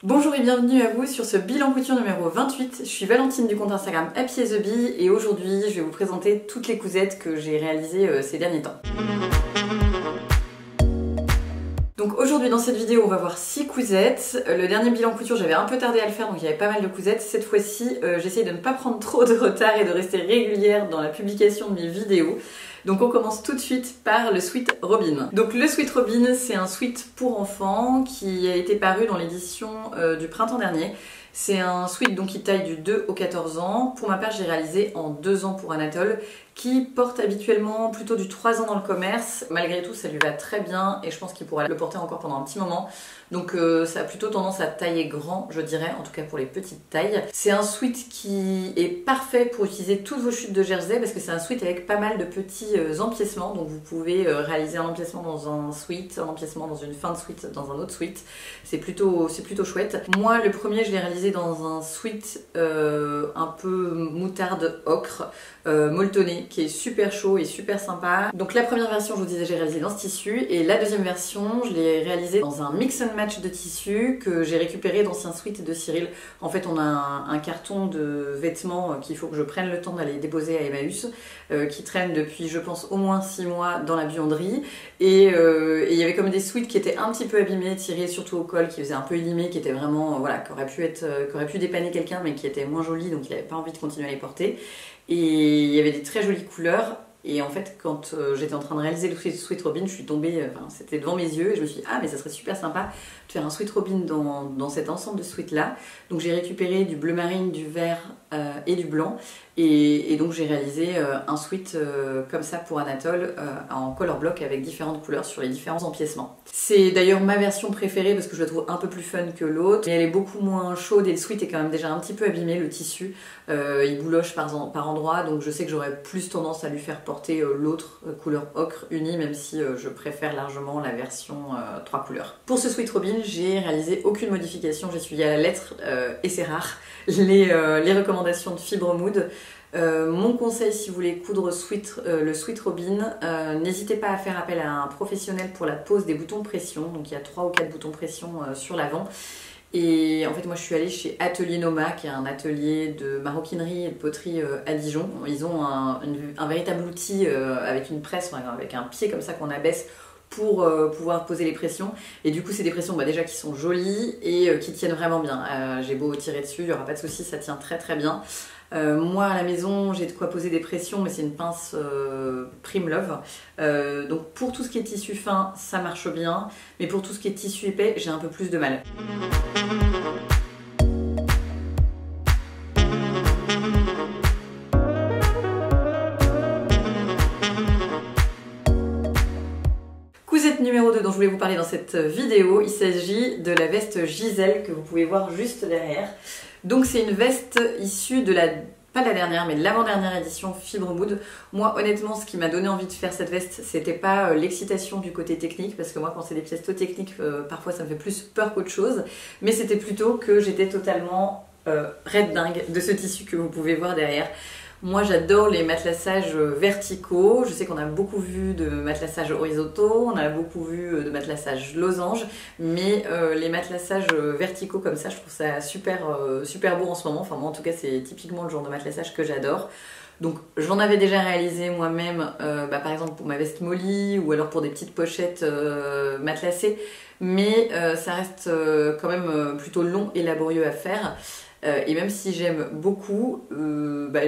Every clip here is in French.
Bonjour et bienvenue à vous sur ce bilan couture numéro 28. Je suis Valentine du compte Instagram Happy as a Bee et aujourd'hui je vais vous présenter toutes les cousettes que j'ai réalisées ces derniers temps. Donc aujourd'hui dans cette vidéo on va voir 6 cousettes. Le dernier bilan couture j'avais un peu tardé à le faire donc il y avait pas mal de cousettes. Cette fois-ci j'essaye de ne pas prendre trop de retard et de rester régulière dans la publication de mes vidéos. Donc on commence tout de suite par le Sweet Robin. Donc le Sweet Robin c'est un sweat pour enfants qui a été paru dans l'édition du printemps dernier. C'est un sweat donc qui taille du 2 au 14 ans. Pour ma part j'ai réalisé en 2 ans pour Anatole qui porte habituellement plutôt du 3 ans dans le commerce. Malgré tout ça lui va très bien et je pense qu'il pourra le porter encore pendant un petit moment. Donc ça a plutôt tendance à tailler grand je dirais, en tout cas pour les petites tailles. C'est un sweat qui est parfait pour utiliser toutes vos chutes de jersey parce que c'est un sweat avec pas mal de petits empiècements. Donc vous pouvez réaliser un empiècement dans un sweat, un empiècement dans une fin de sweat, dans un autre sweat. C'est plutôt chouette. Moi le premier je l'ai réalisé dans un sweat un peu moutarde ocre molletonné qui est super chaud et super sympa. Donc la première version je vous disais j'ai réalisé dans ce tissu et la deuxième version je l'ai réalisée dans un mix and match de tissu que j'ai récupéré d'anciens sweats de Cyril. En fait on a un carton de vêtements qu'il faut que je prenne le temps d'aller déposer à Emmaüs qui traîne depuis je pense au moins 6 mois dans la buanderie et il y avait comme des sweats qui étaient un petit peu abîmés, tirés surtout au col, qui faisaient un peu élimés, qui étaient vraiment voilà, qui aurait pu dépanner quelqu'un mais qui étaient moins jolis donc il n'avait pas envie de continuer à les porter. Et il y avait des très jolies couleurs et en fait quand j'étais en train de réaliser le Sweet Robin je suis tombée, c'était devant mes yeux et je me suis dit ah mais ça serait super sympa de faire un Sweet Robin dans cet ensemble de sweats là. Donc j'ai récupéré du bleu marine, du vert et du blanc et donc j'ai réalisé un sweat comme ça pour Anatole en color block avec différentes couleurs sur les différents empiècements. C'est d'ailleurs ma version préférée parce que je la trouve un peu plus fun que l'autre mais elle est beaucoup moins chaude et le sweat est quand même déjà un petit peu abîmé, le tissu il bouloche par endroits donc je sais que j'aurais plus tendance à lui faire porter l'autre couleur ocre unie même si je préfère largement la version 3 couleurs. Pour ce Sweet Robin j'ai réalisé aucune modification, j'ai suivi à la lettre et c'est rare les recommandations de Fibre Mood. Mon conseil si vous voulez coudre le Sweet Robin, n'hésitez pas à faire appel à un professionnel pour la pose des boutons pression. Donc il y a 3 ou 4 boutons pression sur l'avant. Et en fait moi je suis allée chez Atelier Noma qui est un atelier de maroquinerie et de poterie à Dijon. Ils ont un véritable outil avec une presse, avec un pied comme ça qu'on abaisse pour pouvoir poser les pressions et du coup c'est des pressions déjà qui sont jolies et qui tiennent vraiment bien. J'ai beau tirer dessus, il n'y aura pas de souci, ça tient très très bien. Moi à la maison j'ai de quoi poser des pressions mais c'est une pince Primlove donc pour tout ce qui est tissu fin ça marche bien mais pour tout ce qui est tissu épais j'ai un peu plus de mal. Cousette numéro 2 dont je voulais vous parler dans cette vidéo, il s'agit de la veste Gisèle que vous pouvez voir juste derrière. Donc c'est une veste issue de pas de la dernière mais de l'avant-dernière édition Fibre Mood. Moi honnêtement ce qui m'a donné envie de faire cette veste c'était pas l'excitation du côté technique parce que moi quand c'est des pièces trop techniques parfois ça me fait plus peur qu'autre chose mais c'était plutôt que j'étais totalement red dingue de ce tissu que vous pouvez voir derrière. Moi j'adore les matelassages verticaux, je sais qu'on a beaucoup vu de matelassages horizontaux, on a beaucoup vu de matelassages losanges, mais les matelassages verticaux comme ça je trouve ça super beau en ce moment, enfin moi en tout cas c'est typiquement le genre de matelassage que j'adore. Donc j'en avais déjà réalisé moi-même par exemple pour ma veste Molly ou alors pour des petites pochettes matelassées, mais ça reste quand même plutôt long et laborieux à faire. Et même si j'aime beaucoup,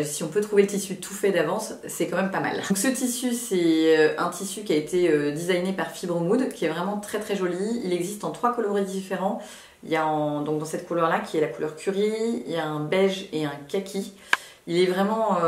si on peut trouver le tissu tout fait d'avance, c'est quand même pas mal. Donc ce tissu, c'est un tissu qui a été designé par Fibre Mood, qui est vraiment très très joli. Il existe en 3 coloris différents. Il y a donc dans cette couleur-là, qui est la couleur curry, il y a un beige et un kaki. Il est vraiment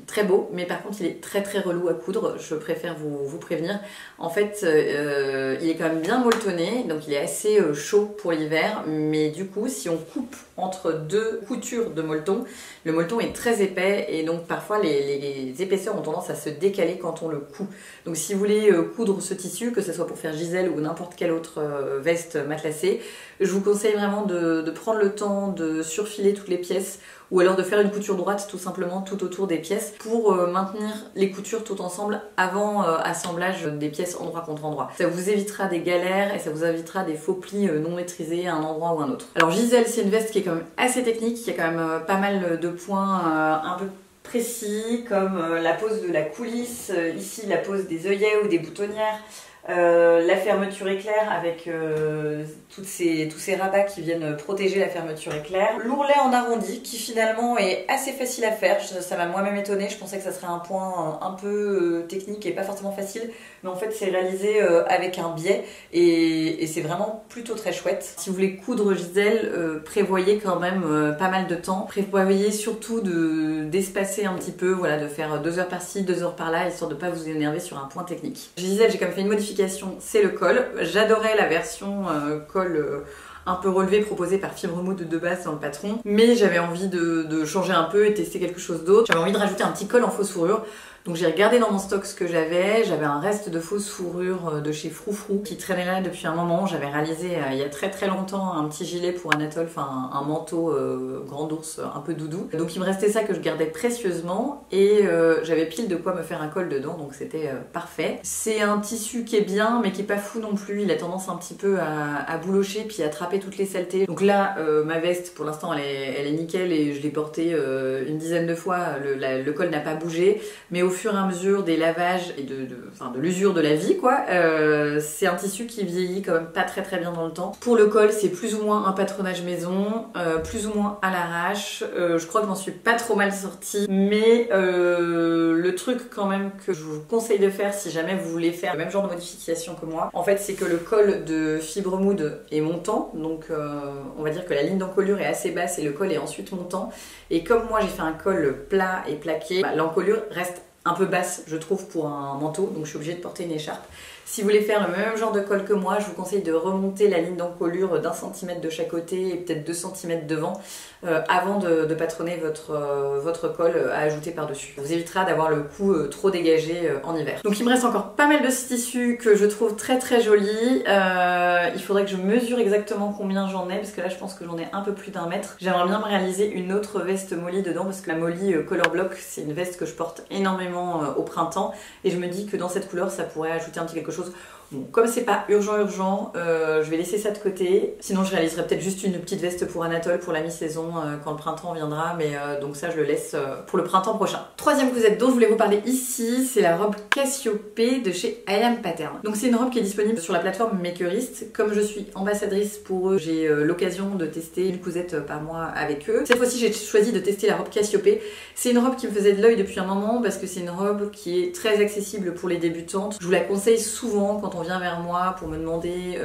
très beau, mais par contre il est très très relou à coudre, je préfère vous prévenir. En fait, il est quand même bien molletonné, donc il est assez chaud pour l'hiver, mais du coup si on coupe entre 2 coutures de molleton, le molleton est très épais et donc parfois les épaisseurs ont tendance à se décaler quand on le coud. Donc si vous voulez coudre ce tissu, que ce soit pour faire Gisèle ou n'importe quelle autre veste matelassée, Je vous conseille vraiment de prendre le temps de surfiler toutes les pièces ou alors de faire une couture droite tout simplement tout autour des pièces pour maintenir les coutures tout ensemble avant assemblage des pièces endroit contre endroit. Ça vous évitera des galères et ça vous évitera des faux plis non maîtrisés à un endroit ou à un autre. Alors Gisèle, c'est une veste qui est quand même assez technique, qui a quand même pas mal de points un peu précis, comme la pose de la coulisse, ici la pose des œillets ou des boutonnières, la fermeture éclair avec tous ces rabats qui viennent protéger la fermeture éclair. L'ourlet en arrondi qui finalement est assez facile à faire, ça m'a moi-même étonnée, je pensais que ça serait un point un peu technique et pas forcément facile, mais en fait c'est réalisé avec un biais et c'est vraiment plutôt très chouette. Si vous voulez coudre Gisèle, prévoyez quand même pas mal de temps, prévoyez surtout d'espacer un petit peu, voilà, de faire 2 heures par-ci, 2 heures par-là, histoire de pas vous énerver sur un point technique. Gisèle, j'ai quand même fait une modification, c'est le col. J'adorais la version col un peu relevé proposé par Fibre Mood de base dans le patron, mais j'avais envie de changer un peu et tester quelque chose d'autre. J'avais envie de rajouter un petit col en fausse fourrure. Donc j'ai regardé dans mon stock ce que j'avais un reste de fausse fourrure de chez Froufrou qui traînait là depuis un moment. J'avais réalisé il y a très longtemps un petit gilet pour Anatole, enfin un manteau grand ours un peu doudou. Donc il me restait ça que je gardais précieusement et j'avais pile de quoi me faire un col dedans, donc c'était parfait. C'est un tissu qui est bien mais qui est pas fou non plus, il a tendance un petit peu à boulocher puis à attraper toutes les saletés. Donc là ma veste pour l'instant elle est nickel et je l'ai portée une dizaine de fois, le col n'a pas bougé, mais au fur et à mesure des lavages et de l'usure de la vie quoi, c'est un tissu qui vieillit quand même pas très bien dans le temps. Pour le col c'est plus ou moins un patronage maison, plus ou moins à l'arrache, je crois que je m'en suis pas trop mal sortie, mais le truc quand même que je vous conseille de faire si jamais vous voulez faire le même genre de modification que moi, en fait c'est que le col de Fibre Mood est montant, donc on va dire que la ligne d'encolure est assez basse et le col est ensuite montant, et comme moi j'ai fait un col plat et plaqué, l'encolure reste un peu basse je trouve pour un manteau, donc je suis obligée de porter une écharpe. Si vous voulez faire le même genre de col que moi, je vous conseille de remonter la ligne d'encolure d'1 cm de chaque côté et peut-être 2 cm devant avant de patronner votre col à ajouter par-dessus. Ça vous évitera d'avoir le cou trop dégagé en hiver. Donc il me reste encore pas mal de ce tissu que je trouve très joli. Il faudrait que je mesure exactement combien j'en ai parce que là je pense que j'en ai un peu plus d'1 mètre. J'aimerais bien me réaliser une autre veste Molly dedans parce que la Molly Color Block c'est une veste que je porte énormément au printemps et je me dis que dans cette couleur ça pourrait ajouter un petit quelque chose. Bon, comme c'est pas urgent, je vais laisser ça de côté. Sinon, je réaliserai peut-être juste une petite veste pour Anatole pour la mi-saison quand le printemps viendra. Mais donc ça, je le laisse pour le printemps prochain. Troisième cousette dont je voulais vous parler ici, c'est la robe Cassiope de chez I Am Pattern. Donc c'est une robe qui est disponible sur la plateforme Makerist. Comme je suis ambassadrice pour eux, j'ai l'occasion de tester une cousette par mois avec eux. Cette fois-ci, j'ai choisi de tester la robe Cassiope. C'est une robe qui me faisait de l'œil depuis un moment parce que c'est une robe qui est très accessible pour les débutantes. Je vous la conseille souvent quand on vient vers moi pour me demander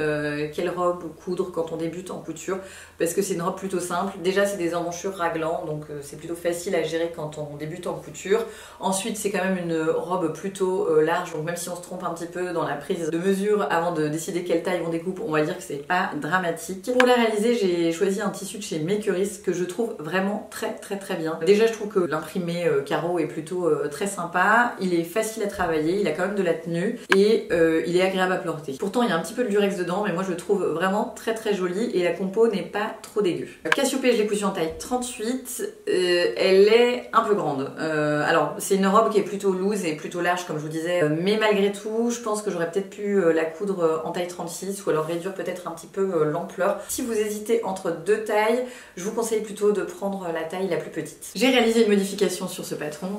quelle robe coudre quand on débute en couture parce que c'est une robe plutôt simple. Déjà c'est des emmanchures raglant donc c'est plutôt facile à gérer quand on débute en couture. Ensuite c'est quand même une robe plutôt large donc même si on se trompe un petit peu dans la prise de mesure avant de décider quelle taille on découpe, on va dire que c'est pas dramatique. Pour la réaliser j'ai choisi un tissu de chez Makerist que je trouve vraiment très bien. Déjà je trouve que l'imprimé carreau est plutôt très sympa, il est facile à travailler, il a quand même de la tenue et il est agréable à porter. Pourtant il y a un petit peu de lurex dedans mais moi je le trouve vraiment très joli et la compo n'est pas trop dégueu. Cassiope je l'ai cousue en taille 38, elle est un peu grande. Alors c'est une robe qui est plutôt loose et plutôt large comme je vous disais mais malgré tout je pense que j'aurais peut-être pu la coudre en taille 36 ou alors réduire peut-être un petit peu l'ampleur. Si vous hésitez entre deux tailles, je vous conseille plutôt de prendre la taille la plus petite. J'ai réalisé une modification sur ce patron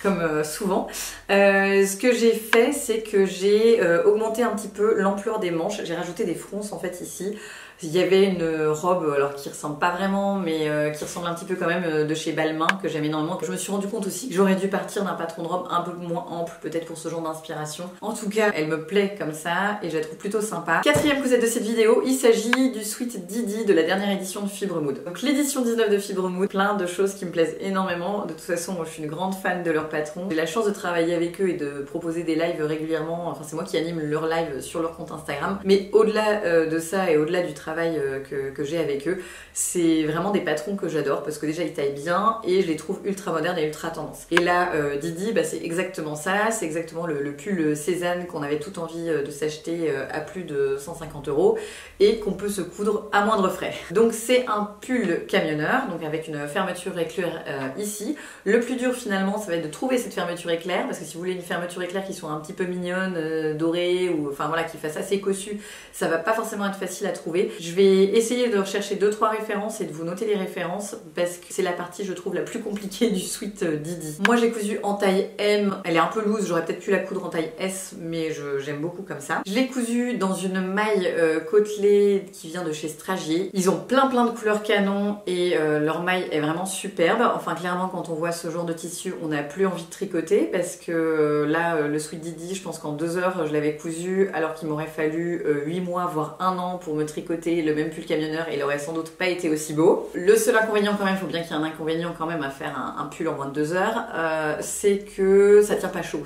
comme souvent. Ce que j'ai fait c'est que j'ai augmenté un petit peu l'ampleur des manches, j'ai rajouté des fronces en fait ici. Il y avait une robe alors qui ressemble pas vraiment mais qui ressemble un petit peu quand même de chez Balmain que j'aime énormément. Je me suis rendu compte aussi que j'aurais dû partir d'un patron de robe un peu moins ample peut-être pour ce genre d'inspiration. En tout cas elle me plaît comme ça et je la trouve plutôt sympa. Quatrième cousette de cette vidéo, il s'agit du Sweet Didi de la dernière édition de Fibre Mood. Donc l'édition 19 de Fibre Mood, plein de choses qui me plaisent énormément. De toute façon moi je suis une grande fan de leur patron. J'ai la chance de travailler avec eux et de proposer des lives régulièrement. Enfin c'est moi qui anime leur live sur leur compte Instagram. Mais au-delà de ça et au-delà du travail travail que j'ai avec eux. C'est vraiment des patrons que j'adore parce que déjà ils taillent bien et je les trouve ultra modernes et ultra tendance. Et là, Didi, bah, c'est exactement ça, c'est exactement le pull Cézanne qu'on avait toute envie de s'acheter à plus de 150 € et qu'on peut se coudre à moindre frais. Donc c'est un pull camionneur, donc avec une fermeture éclair ici. Le plus dur finalement, ça va être de trouver cette fermeture éclair parce que si vous voulez une fermeture éclair qui soit un petit peu mignonne, dorée ou enfin voilà, qui fasse assez cossu, ça va pas forcément être facile à trouver. Je vais essayer de rechercher 2-3 références et de vous noter les références parce que c'est la partie je trouve la plus compliquée du sweat Didi. Moi j'ai cousu en taille M, elle est un peu loose, j'aurais peut-être pu la coudre en taille S mais j'aime beaucoup comme ça. Je l'ai cousu dans une maille côtelée qui vient de chez Stragier. Ils ont plein de couleurs canon et leur maille est vraiment superbe. Enfin clairement quand on voit ce genre de tissu on n'a plus envie de tricoter parce que là le sweat Didi je pense qu'en 2 heures je l'avais cousu alors qu'il m'aurait fallu 8 mois voire 1 an pour me tricoter le même pull camionneur et il aurait sans doute pas été aussi beau. Le seul inconvénient quand même, il faut bien qu'il y ait un inconvénient quand même à faire un pull en moins de 2 heures, c'est que ça tient pas chaud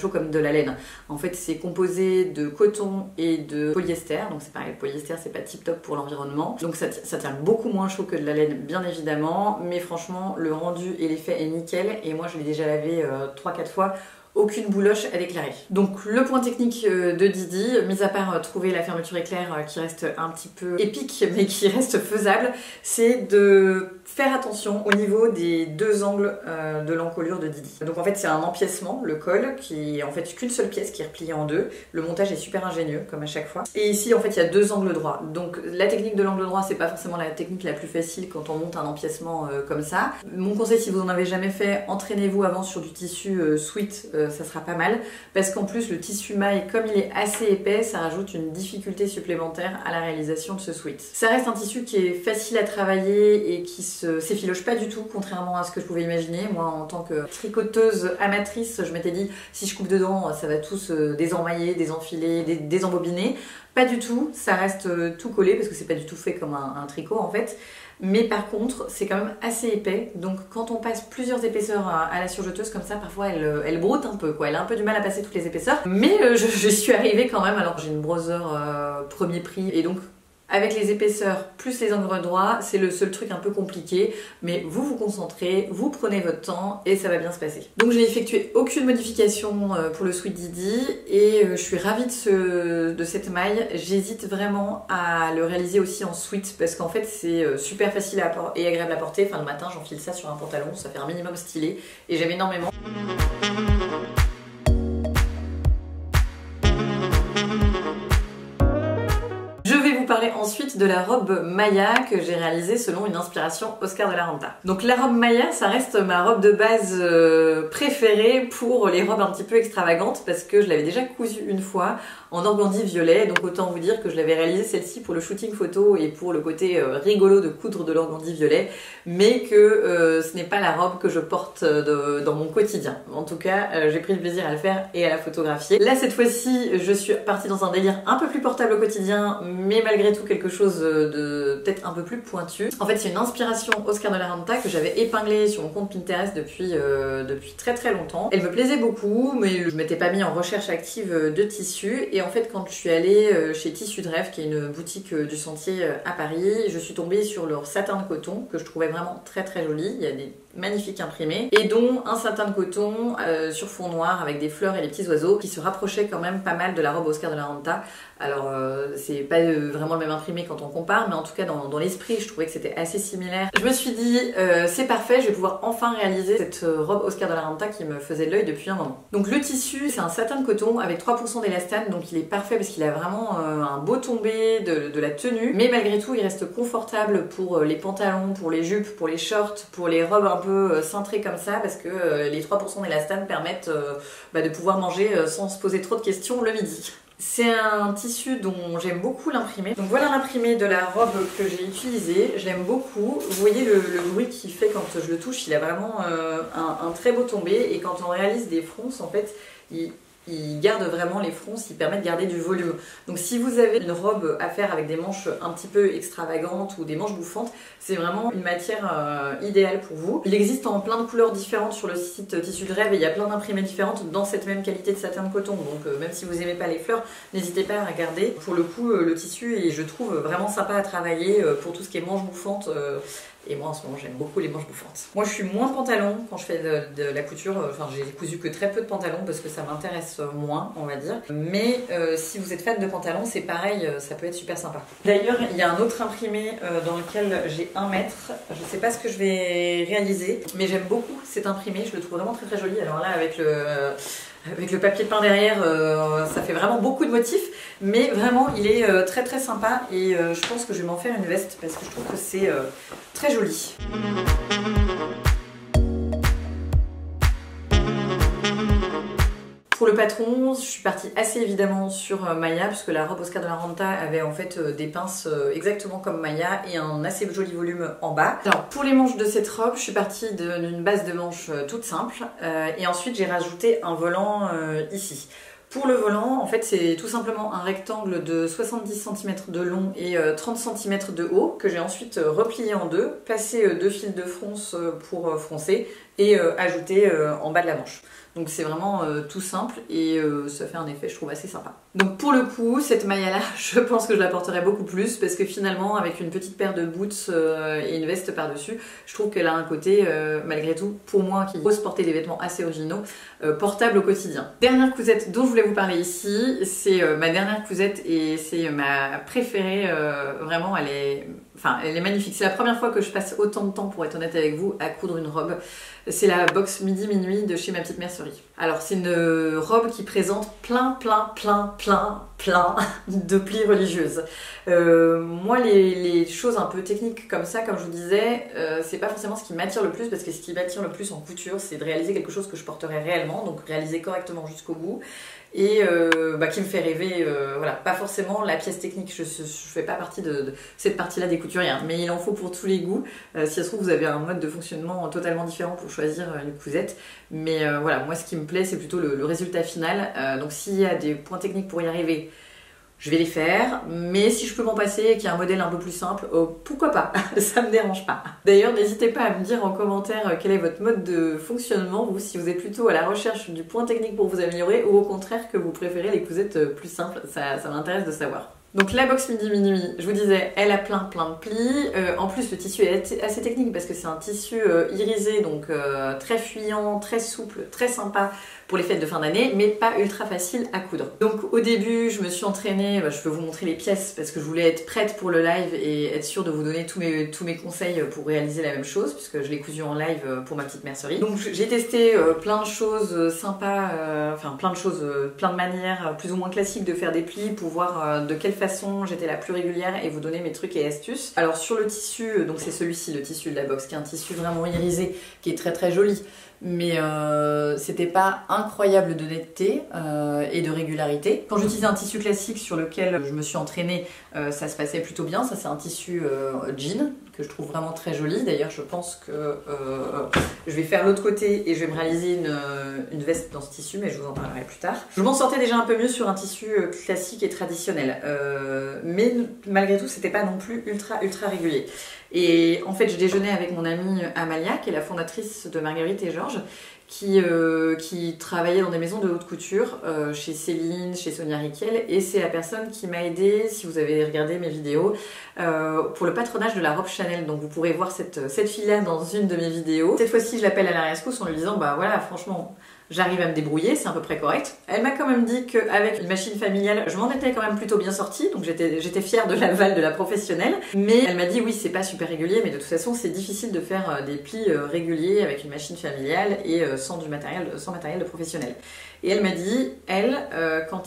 comme de la laine. En fait c'est composé de coton et de polyester, donc c'est pareil, le polyester c'est pas tip top pour l'environnement, donc ça tient beaucoup moins chaud que de la laine bien évidemment, mais franchement le rendu et l'effet est nickel et moi je l'ai déjà lavé 3-4 fois. Aucune bouloche à déclarer. Donc le point technique de Didi, mis à part trouver la fermeture éclair qui reste un petit peu épique mais qui reste faisable, c'est de faire attention au niveau des 2 angles de l'encolure de Didi. Donc en fait c'est un empiècement, le col, qui est en fait qu'une seule pièce qui est repliée en 2. Le montage est super ingénieux comme à chaque fois. Et ici en fait il y a 2 angles droits. Donc la technique de l'angle droit c'est pas forcément la technique la plus facile quand on monte un empiècement comme ça. Mon conseil si vous en avez jamais fait, entraînez-vous avant sur du tissu sweat, ça sera pas mal parce qu'en plus le tissu maille comme il est assez épais ça rajoute une difficulté supplémentaire à la réalisation de ce sweat. Ça reste un tissu qui est facile à travailler et qui s'effiloche pas du tout contrairement à ce que je pouvais imaginer. Moi en tant que tricoteuse amatrice je m'étais dit si je coupe dedans ça va tout se désemmailler, désenfiler, désembobiner. Pas du tout, ça reste tout collé parce que c'est pas du tout fait comme un tricot en fait. Mais par contre, c'est quand même assez épais, donc quand on passe plusieurs épaisseurs à la surjeteuse comme ça, parfois elle broute un peu, quoi. Elle a un peu du mal à passer toutes les épaisseurs, mais je suis arrivée quand même. Alors j'ai une brother premier prix, et donc avec les épaisseurs plus les angles droits, c'est le seul truc un peu compliqué, mais vous vous concentrez, vous prenez votre temps et ça va bien se passer. Donc j'ai effectué aucune modification pour le sweat Didi et je suis ravie de cette maille. J'hésite vraiment à le réaliser aussi en sweat parce qu'en fait c'est super facile et agréable à porter. Enfin le matin j'enfile ça sur un pantalon, ça fait un minimum stylé et j'aime énormément. Parler ensuite de la robe Maya que j'ai réalisée selon une inspiration Oscar de la Renta. Donc la robe Maya ça reste ma robe de base préférée pour les robes un petit peu extravagantes parce que je l'avais déjà cousue une fois en organdie violet, donc autant vous dire que je l'avais réalisée celle-ci pour le shooting photo et pour le côté rigolo de coudre de l'organdie violet, mais que ce n'est pas la robe que je porte dans mon quotidien. En tout cas j'ai pris le plaisir à le faire et à la photographier. Là cette fois-ci je suis partie dans un délire un peu plus portable au quotidien mais malgré tout quelque chose de peut-être un peu plus pointu. En fait c'est une inspiration Oscar de la Renta que j'avais épinglée sur mon compte Pinterest depuis très longtemps. Elle me plaisait beaucoup mais je m'étais pas mis en recherche active de tissus et en fait quand je suis allée chez Tissu de Rêve qui est une boutique du Sentier à Paris, je suis tombée sur leur satin de coton que je trouvais vraiment très joli. Il y a des magnifiques imprimés et dont un satin de coton sur fond noir avec des fleurs et des petits oiseaux qui se rapprochait quand même pas mal de la robe Oscar de la Renta. Alors c'est pas vraiment le même imprimé quand on compare mais en tout cas dans l'esprit je trouvais que c'était assez similaire. Je me suis dit c'est parfait, je vais pouvoir enfin réaliser cette robe Oscar de la Renta qui me faisait de l'œil depuis un moment. Donc le tissu c'est un satin de coton avec 3% d'élastane donc il est parfait parce qu'il a vraiment un beau tombé de la tenue mais malgré tout il reste confortable pour les pantalons, pour les jupes, pour les shorts, pour les robes un peu cintrées comme ça parce que les 3% d'élastane permettent de pouvoir manger sans se poser trop de questions le midi. C'est un tissu dont j'aime beaucoup l'imprimé. Donc voilà l'imprimé de la robe que j'ai utilisée. Je l'aime beaucoup. Vous voyez le bruit qu'il fait quand je le touche. Il a vraiment un très beau tombé. Et quand on réalise des fronces, en fait, il ils gardent vraiment les fronces, ils permettent de garder du volume. Donc si vous avez une robe à faire avec des manches un petit peu extravagantes ou des manches bouffantes, c'est vraiment une matière idéale pour vous. Il existe en plein de couleurs différentes sur le site Tissu de Rêve et il y a plein d'imprimés différentes dans cette même qualité de satin de coton. Donc même si vous n'aimez pas les fleurs, n'hésitez pas à regarder. Pour le coup, le tissu est, je trouve, vraiment sympa à travailler pour tout ce qui est manches bouffantes. Et moi en ce moment j'aime beaucoup les manches bouffantes. Moi je suis moins pantalon quand je fais de la couture, enfin j'ai cousu que très peu de pantalons parce que ça m'intéresse moins on va dire. Mais si vous êtes fan de pantalons c'est pareil, ça peut être super sympa. D'ailleurs il y a un autre imprimé dans lequel j'ai 1 mètre, je sais pas ce que je vais réaliser, mais j'aime beaucoup cet imprimé, je le trouve vraiment très très joli. Alors là avec le papier peint derrière, ça fait vraiment beaucoup de motifs, mais vraiment il est très très sympa et je pense que je vais m'en faire une veste parce que je trouve que c'est très joli. Pour le patron, je suis partie assez évidemment sur Maya puisque la robe Oscar de la Renta avait en fait des pinces exactement comme Maya et un assez joli volume en bas. Alors pour les manches de cette robe, je suis partie d'une base de manches toute simple et ensuite j'ai rajouté un volant ici. Pour le volant, en fait, c'est tout simplement un rectangle de 70 cm de long et 30 cm de haut que j'ai ensuite replié en deux, passé 2 fils de fronce pour froncer et ajouté en bas de la manche. Donc c'est vraiment tout simple et ça fait un effet je trouve assez sympa. Donc pour le coup cette maille là je pense que je la porterai beaucoup plus parce que finalement avec une petite paire de boots et une veste par dessus je trouve qu'elle a un côté malgré tout pour moi qui ose porter des vêtements assez originaux portable au quotidien. Dernière cousette dont je voulais vous parler ici, c'est ma dernière cousette et c'est ma préférée, vraiment elle est magnifique. C'est la première fois que je passe autant de temps pour être honnête avec vous à coudre une robe. C'est la box midi minuit de chez Ma Petite Mercerie. Alors c'est une robe qui présente plein de plis religieuses. Moi les choses un peu techniques comme ça, comme je vous disais, c'est pas forcément ce qui m'attire le plus parce que ce qui m'attire le plus en couture c'est de réaliser quelque chose que je porterai réellement, donc réaliser correctement jusqu'au bout et qui me fait rêver, voilà, pas forcément la pièce technique, je fais pas partie de cette partie-là des couturières, mais il en faut pour tous les goûts. Si ça se trouve vous avez un mode de fonctionnement totalement différent pour choisir une cousette, mais voilà, moi ce qui me plaît c'est plutôt le résultat final, donc s'il y a des points techniques pour y arriver, je vais les faire, mais si je peux m'en passer et qu'il y a un modèle un peu plus simple, pourquoi pas, ça me dérange pas. D'ailleurs, n'hésitez pas à me dire en commentaire quel est votre mode de fonctionnement, vous, si vous êtes plutôt à la recherche du point technique pour vous améliorer ou au contraire que vous préférez les cousettes plus simples, ça m'intéresse de savoir. Donc la box midi minuit, je vous disais, elle a plein de plis. En plus le tissu est assez technique parce que c'est un tissu irisé, donc très fuyant, très souple, très sympa pour les fêtes de fin d'année, mais pas ultra facile à coudre. Donc au début je me suis entraînée, je peux vous montrer les pièces parce que je voulais être prête pour le live et être sûre de vous donner tous mes conseils pour réaliser la même chose puisque je l'ai cousu en live pour Ma Petite Mercerie. Donc j'ai testé plein de choses sympas, plein de manières plus ou moins classiques de faire des plis pour voir de quelle façon j'étais la plus régulière et vous donner mes trucs et astuces. Alors sur le tissu, donc c'est celui-ci, le tissu de la box, qui est un tissu vraiment irisé, qui est très joli, mais c'était pas incroyable de netteté et de régularité. Quand j'utilisais un tissu classique sur lequel je me suis entraînée, ça se passait plutôt bien. Ça c'est un tissu jean que je trouve vraiment très joli. D'ailleurs je pense que je vais faire l'autre côté et je vais me réaliser une veste dans ce tissu, mais je vous en parlerai plus tard. Je m'en sortais déjà un peu mieux sur un tissu classique et traditionnel, mais malgré tout c'était pas non plus ultra régulier. Et en fait je déjeunais avec mon amie Amalia qui est la fondatrice de Marguerite et Georges, qui travaillait dans des maisons de haute couture, chez Céline, chez Sonia Rykiel, et c'est la personne qui m'a aidée, si vous avez regardé mes vidéos, pour le patronage de la robe Chanel. Donc vous pourrez voir cette fille-là dans une de mes vidéos. Cette fois-ci je l'appelle à la rescousse en lui disant bah voilà, franchement j'arrive à me débrouiller, c'est à peu près correct. Elle m'a quand même dit qu'avec une machine familiale, je m'en étais quand même plutôt bien sortie, donc j'étais fière de l'aval de la professionnelle. Mais elle m'a dit oui, c'est pas super régulier, mais de toute façon c'est difficile de faire des plis réguliers avec une machine familiale et sans matériel de professionnel. Et elle m'a dit, quand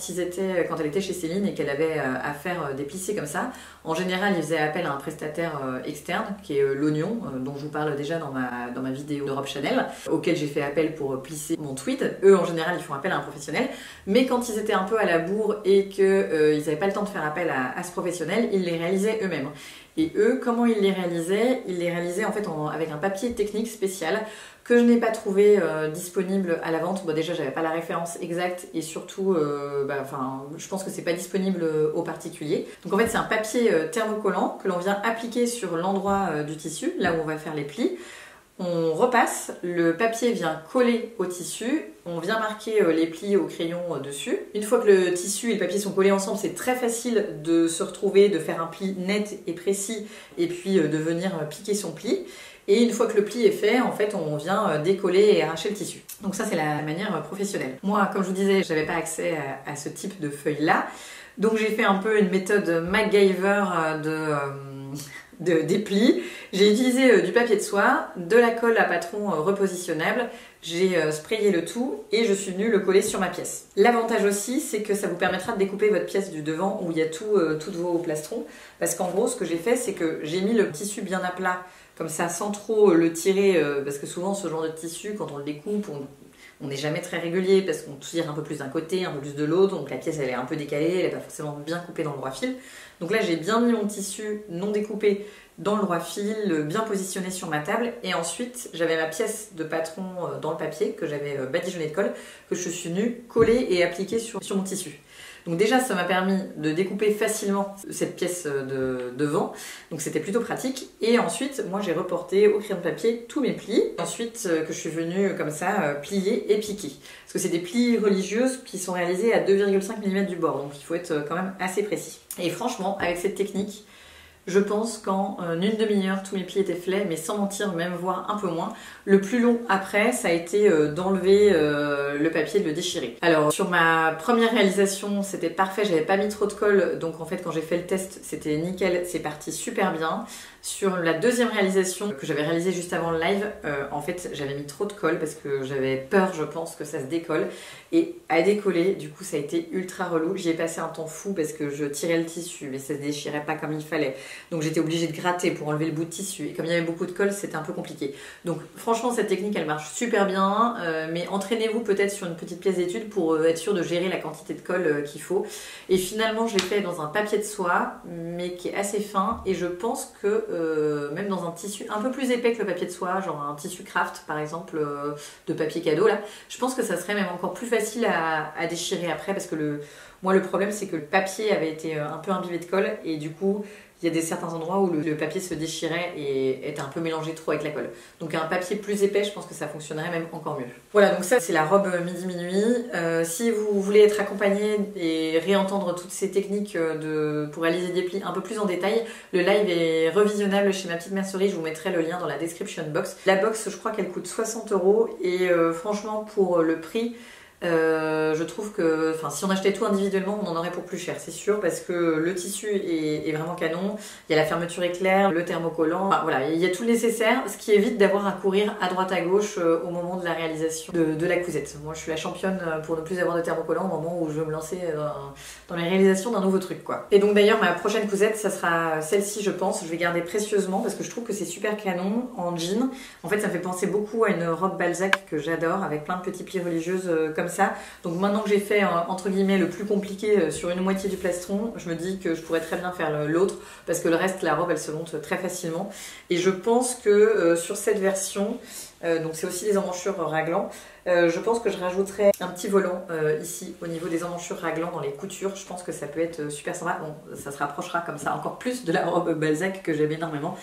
elle était chez Céline et qu'elle avait à faire des plissés comme ça, en général ils faisaient appel à un prestataire externe qui est l'Oignon, dont je vous parle déjà dans ma vidéo de robe Chanel, auquel j'ai fait appel pour plisser mon tweed. Eux en général ils font appel à un professionnel, mais quand ils étaient un peu à la bourre et qu'ils n'avaient pas le temps de faire appel à ce professionnel, ils les réalisaient eux-mêmes. Et eux, comment ils les réalisaient? Ils les réalisaient en fait avec un papier technique spécial que je n'ai pas trouvé disponible à la vente. Bon, déjà, j'avais pas la référence exacte et surtout, je pense que c'est pas disponible aux particuliers. Donc en fait, c'est un papier thermocollant que l'on vient appliquer sur l'endroit du tissu, là où on va faire les plis. On repasse, le papier vient coller au tissu, on vient marquer les plis au crayon dessus. Une fois que le tissu et le papier sont collés ensemble, c'est très facile de se retrouver, de faire un pli net et précis et puis de venir piquer son pli. Et une fois que le pli est fait, en fait, on vient décoller et arracher le tissu. Donc ça, c'est la manière professionnelle. Moi, comme je vous disais, j'avais pas accès à ce type de feuille-là. Donc j'ai fait un peu une méthode MacGyver des plis. J'ai utilisé du papier de soie, de la colle à patron repositionnable, j'ai sprayé le tout et je suis venue le coller sur ma pièce. L'avantage aussi, c'est que ça vous permettra de découper votre pièce du devant où il y a tous vos plastrons, parce qu'en gros, ce que j'ai fait, c'est que j'ai mis le tissu bien à plat, comme ça, sans trop le tirer, parce que souvent, ce genre de tissu, quand on le découpe, on n'est jamais très régulier parce qu'on tire un peu plus d'un côté, un peu plus de l'autre, donc la pièce elle est un peu décalée, elle n'est pas forcément bien coupée dans le droit fil. Donc là j'ai bien mis mon tissu non découpé dans le droit fil, bien positionné sur ma table, et ensuite j'avais ma pièce de patron dans le papier que j'avais badigeonné de colle, que je suis venue coller et appliquer sur mon tissu. Donc déjà ça m'a permis de découper facilement cette pièce de devant, donc c'était plutôt pratique. Et ensuite moi j'ai reporté au crayon de papier tous mes plis, ensuite que je suis venue comme ça plier et piquer. Parce que c'est des plis religieuses qui sont réalisés à 2,5 mm du bord, donc il faut être quand même assez précis. Et franchement avec cette technique, je pense qu'en une demi-heure, tous mes plis étaient faits, mais sans mentir, même voire un peu moins. Le plus long après, ça a été d'enlever le papier et de le déchirer. Alors, sur ma première réalisation, c'était parfait, j'avais pas mis trop de colle, donc en fait, quand j'ai fait le test, c'était nickel, c'est parti super bien. Sur la deuxième réalisation que j'avais réalisée juste avant le live, en fait, j'avais mis trop de colle parce que j'avais peur, je pense, que ça se décolle. Et à décoller, du coup, ça a été ultra relou. J'y ai passé un temps fou parce que je tirais le tissu, mais ça se déchirait pas comme il fallait. Donc j'étais obligée de gratter pour enlever le bout de tissu. Et comme il y avait beaucoup de colle, c'était un peu compliqué. Donc franchement, cette technique, elle marche super bien. Mais entraînez-vous peut-être sur une petite pièce d'étude pour être sûr de gérer la quantité de colle qu'il faut. Et finalement, je l'ai fait dans un papier de soie, mais qui est assez fin. Et je pense que même dans un tissu un peu plus épais que le papier de soie, genre un tissu craft par exemple, de papier cadeau là, je pense que ça serait même encore plus facile à déchirer après, parce que moi le problème c'est que le papier avait été un peu imbibé de colle et du coup il y a certains endroits où le papier se déchirait et était un peu mélangé trop avec la colle. Donc un papier plus épais, je pense que ça fonctionnerait même encore mieux. Voilà, donc ça c'est la robe midi-minuit. Si vous voulez être accompagné et réentendre toutes ces techniques pour réaliser des plis un peu plus en détail, le live est revisionnable chez ma petite mercerie, je vous mettrai le lien dans la description box. La box, je crois qu'elle coûte 60 € et franchement pour le prix, je trouve que si on achetait tout individuellement, on en aurait pour plus cher, c'est sûr, parce que le tissu est vraiment canon, il y a la fermeture éclair, le thermocollant, voilà, il y a tout le nécessaire, ce qui évite d'avoir à courir à droite à gauche au moment de la réalisation de la cousette. Moi je suis la championne pour ne plus avoir de thermocollant au moment où je veux me lancer dans la réalisation d'un nouveau truc quoi. Et donc d'ailleurs ma prochaine cousette, ça sera celle-ci je pense, je vais garder précieusement parce que je trouve que c'est super canon en jean. En fait ça me fait penser beaucoup à une robe Balzac que j'adore avec plein de petits plis religieuses comme ça. Donc maintenant que j'ai fait entre guillemets le plus compliqué sur une moitié du plastron, je me dis que je pourrais très bien faire l'autre parce que le reste, la robe elle se monte très facilement. Et je pense que sur cette version, donc c'est aussi des emmanchures raglants, je pense que je rajouterai un petit volant ici au niveau des emmanchures raglants dans les coutures. Je pense que ça peut être super sympa. Bon, ça se rapprochera comme ça encore plus de la robe Balzac que j'aime énormément.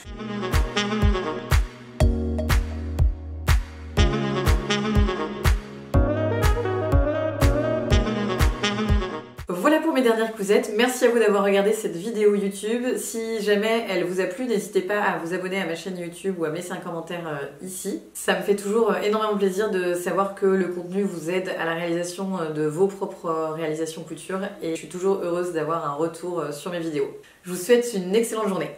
Voilà pour mes dernières cousettes, merci à vous d'avoir regardé cette vidéo YouTube. Si jamais elle vous a plu, n'hésitez pas à vous abonner à ma chaîne YouTube ou à me laisser un commentaire ici. Ça me fait toujours énormément plaisir de savoir que le contenu vous aide à la réalisation de vos propres réalisations couture et je suis toujours heureuse d'avoir un retour sur mes vidéos. Je vous souhaite une excellente journée.